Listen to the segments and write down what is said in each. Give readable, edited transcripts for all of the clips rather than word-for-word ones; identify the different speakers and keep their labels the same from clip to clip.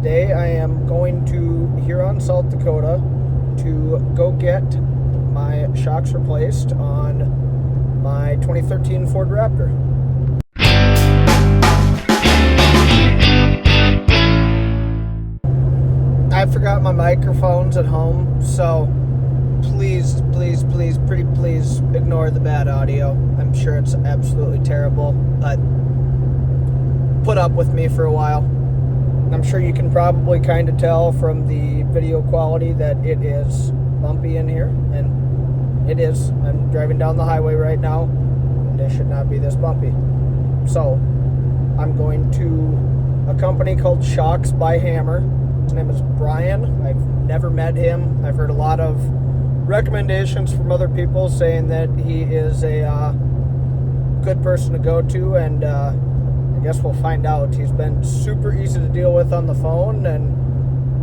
Speaker 1: Today I am going to Huron, South Dakota to go get my shocks replaced on my 2013 Ford Raptor. I forgot my microphones at home, so please ignore the bad audio. I'm sure it's absolutely terrible, but put up with me for a while. I'm sure you can probably kind of tell from the video quality that it is bumpy in here, and it is. I'm driving down the highway right now, and it should not be this bumpy. So I'm going to a company called Shocks by Hammer. His name is Brian. I've never met him. I've heard a lot of recommendations from other people saying that he is a good person to go to, and I guess we'll find out. He's been super easy to deal with on the phone, and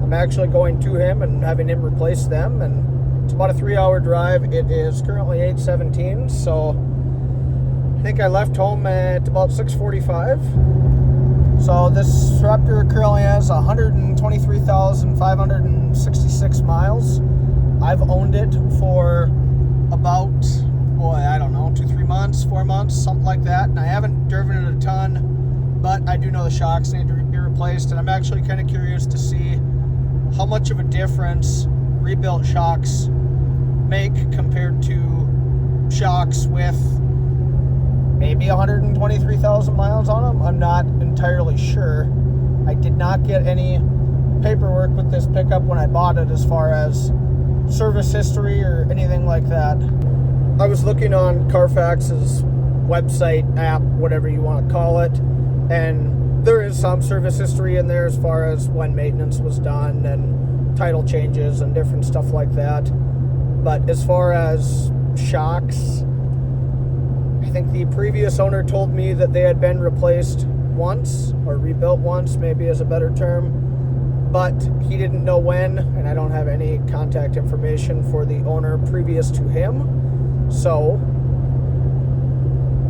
Speaker 1: I'm actually going to him and having him replace them, and it's about a 3-hour drive. It is currently 8:17, so I think I left home at about 6:45. So this Raptor currently has 123,566 miles. I've owned it for about, I don't know, 2-3 months, 4 months, something like that. And I haven't driven it a ton, but I do know the shocks need to be replaced. And I'm actually kind of curious to see how much of a difference rebuilt shocks make compared to shocks with maybe 123,000 miles on them. I'm not entirely sure. I did not get any paperwork with this pickup when I bought it as far as service history or anything like that. I was looking on Carfax's website, app, whatever you want to call it, and there is some service history in there as far as when maintenance was done and title changes and different stuff like that. But as far as shocks, I think the previous owner told me that they had been replaced once, or rebuilt once, maybe is a better term, but he didn't know when, and I don't have any contact information for the owner previous to him, so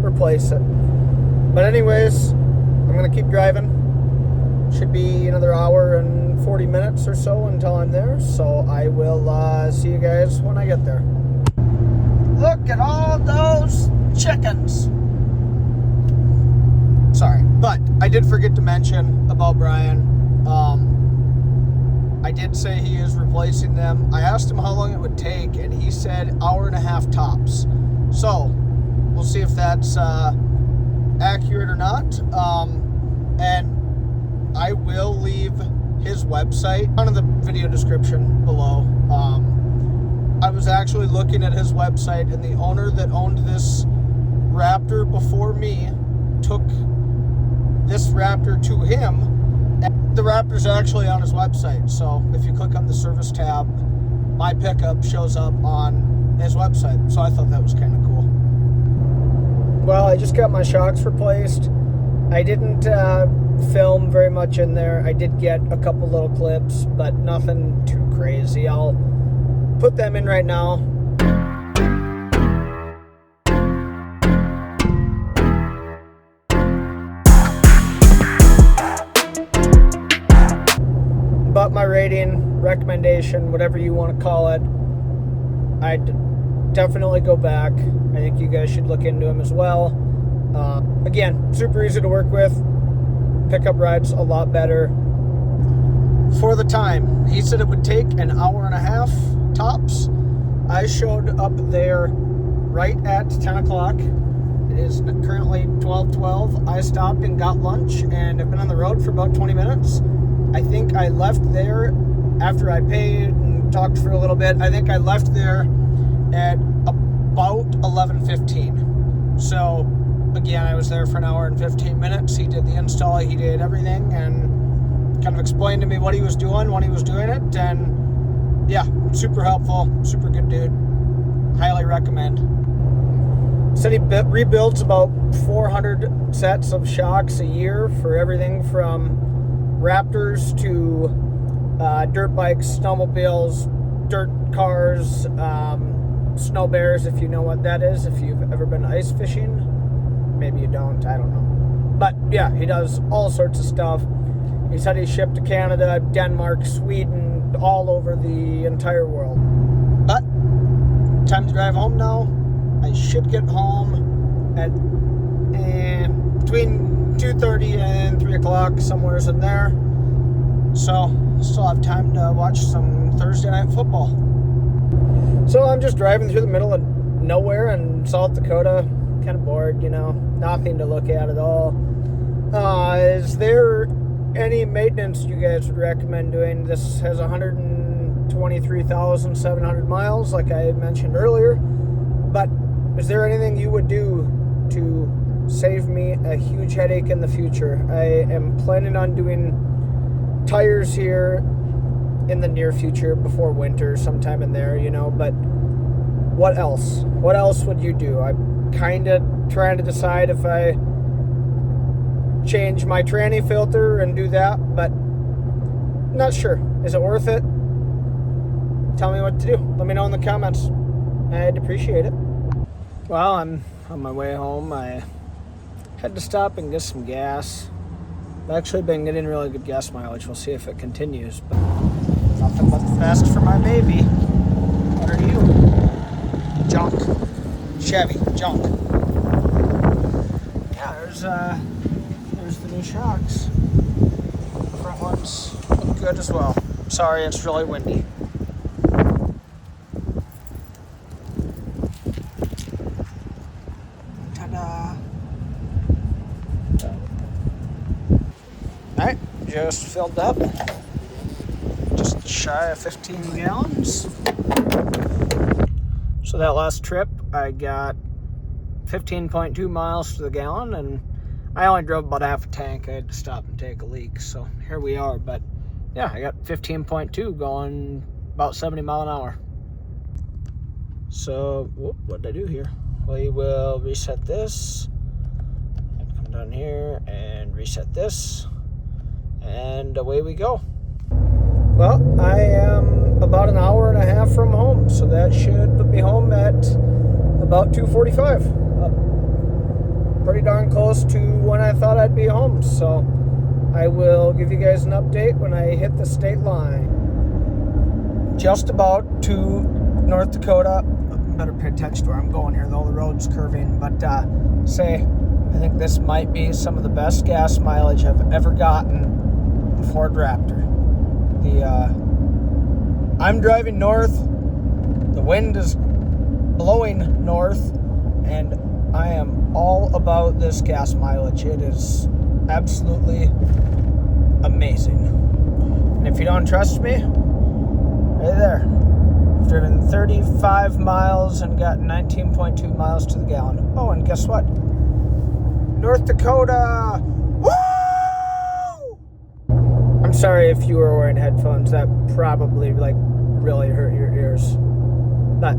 Speaker 1: replace it. But anyways, I'm gonna keep driving. Should be another hour and 40 minutes or so until I'm there, so I will see you guys when I get there. Look at all those chickens. Sorry, but I did forget to mention about Brian. I did say he is replacing them. I asked him how long it would take, and he said hour and a half tops. So we'll see if that's accurate or not. And I will leave his website on the video description below. I was actually looking at his website, and the owner that owned this Raptor before me took this Raptor to him. And the Raptor's actually on his website, so if you click on the service tab, my pickup shows up on his website. So I thought that was kind of cool. Well, I just got my shocks replaced. I didn't film very much in there. I did get a couple little clips, but nothing too crazy. I'll put them in right now. But my rating, recommendation, whatever you want to call it, I'd definitely go back. I think you guys should look into them as well. Again, super easy to work with. Pickup rides a lot better. For the time, he said it would take an hour and a half tops. I showed up there right at 10 o'clock. It is currently 12:12. I stopped and got lunch and have been on the road for about 20 minutes. I think I left there after I paid and talked for a little bit. I think I left there at about 11:15. So again, I was there for an hour and 15 minutes. He did the install, he did everything, and kind of explained to me what he was doing when he was doing it. And yeah, super helpful, super good dude. Highly recommend. Said he rebuilds about 400 sets of shocks a year for everything from Raptors to dirt bikes, snowmobiles, dirt cars, snow bears, if you know what that is, if you've ever been ice fishing. Maybe you don't, I don't know. But yeah, he does all sorts of stuff. He said he shipped to Canada, Denmark, Sweden, all over the entire world. But time to drive home now. I should get home at between 2:30 and 3 o'clock, somewhere in there. So still have time to watch some Thursday night football. So I'm just driving through the middle of nowhere in South Dakota. Kind of bored, nothing to look at all. Is there any maintenance you guys would recommend doing? This has 123,700 miles, like I mentioned earlier. But is there anything you would do to save me a huge headache in the future? I am planning on doing tires here in the near future before winter, sometime in there, but what else? What else would you do? I'm kind of trying to decide if I change my tranny filter and do that, but not sure. Is it worth it? Tell me what to do. Let me know in the comments. I'd appreciate it. Well, I'm on my way home. I had to stop and get some gas. I've actually been getting really good gas mileage. We'll see if it continues, but nothing but the best for my baby. What are you? Junk. Chevy. Junk. Yeah, there's the new shocks. The front ones look good as well. Sorry, it's really windy. Ta-da. Alright, just filled up. Just shy of 15 gallons. So that last trip, I got 15.2 miles to the gallon, and I only drove about half a tank. I had to stop and take a leak, so here we are. But yeah, I got 15.2 going about 70 mile an hour. So what did I do here? We will reset this and come down here and reset this, and away we go. Well, I am about an hour and a half from home, so that should put me home at about 2:45. Pretty darn close to when I thought I'd be home, so I will give you guys an update when I hit the state line. Just about to North Dakota. Better pay attention to where I'm going here, though the road's curving, but I think this might be some of the best gas mileage I've ever gotten in Ford Raptor. I'm driving north, the wind is blowing north, and I am all about this gas mileage. It is absolutely amazing. And if you don't trust me, right there. I've driven 35 miles and got 19.2 miles to the gallon. Oh, and guess what? North Dakota! Woo! I'm sorry if you were wearing headphones. That probably really hurt your ears. But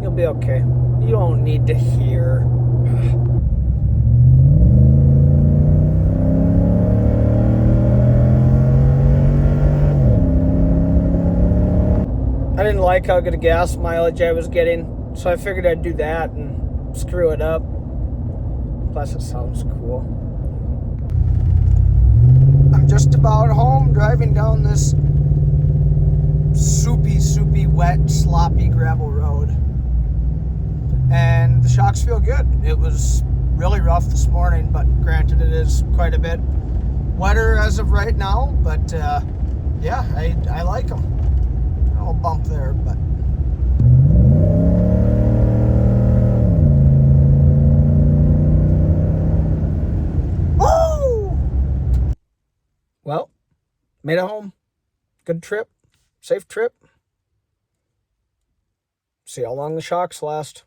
Speaker 1: you'll be okay. You don't need to hear. I didn't like how good a gas mileage I was getting, so I figured I'd do that and screw it up. Plus it sounds cool. I'm just about home, driving down this soupy, wet, sloppy gravel road. And the shocks feel good. It was really rough this morning, but granted it is quite a bit wetter as of right now. But yeah, I like them. A little bump there, but woo! Well, made it home. Good trip. Safe trip. See how long the shocks last.